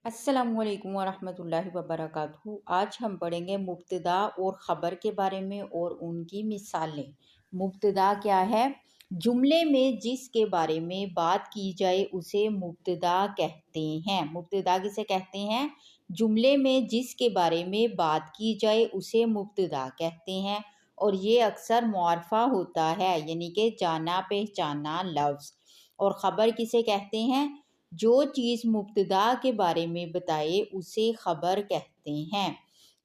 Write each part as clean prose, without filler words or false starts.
السلام علیکم ورحمۃ اللہ وبرکاتہ۔ آج ہم پڑھیں گے مبتدا اور خبر کے بارے میں اور ان کی مثالیں۔ مبتدا کیا ہے؟ جملے میں جس کے بارے میں بات کی جائے اسے مبتدا کہتے ہیں۔ مبتدا کسے کہتے ہیں؟ جملے میں جس کے بارے میں بات کی جائے اسے مبتدا کہتے ہیں، اور یہ اکثر معرفہ ہوتا ہے، یعنی کہ جانا پہچانا لفظ۔ اور خبر کسے کہتے ہیں؟ جو چیز مبتدا کے بارے میں بتائے اسے خبر کہتے ہیں۔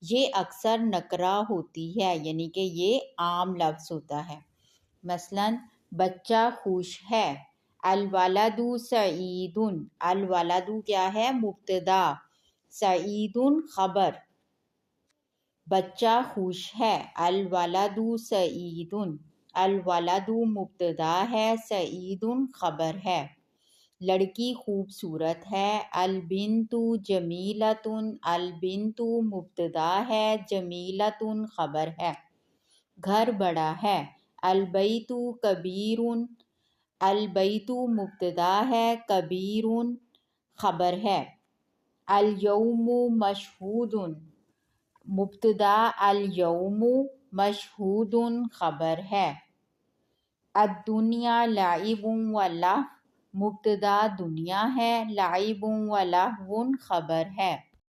یہ اکثر نکرہ ہوتی ہے، یعنی کہ یہ عام لفظ ہوتا ہے۔ مثلا بچہ خوش ہے، الولد سعید۔ الولد کیا ہے؟ مبتدا، سعید خبر۔ بچہ خوش ہے، الولد سعید۔ الولد مبتدا ہے، سعید خبر ہے۔ لڑکی خوبصورت ہے، البنت جمیلۃ۔ البنت مبتدا ہے، جمیلۃ خبر ہے۔ گھر بڑا ہے، البیت کبیر۔ البیت مبتدا ہے، کبیر خبر ہے۔ الیوم مشہود۔ مبتدا الیوم، مشہود خبر ہے۔ الدنیا لعب و لہو۔ مبتدا دنیا ہے، لعب و لہو خبر ہے۔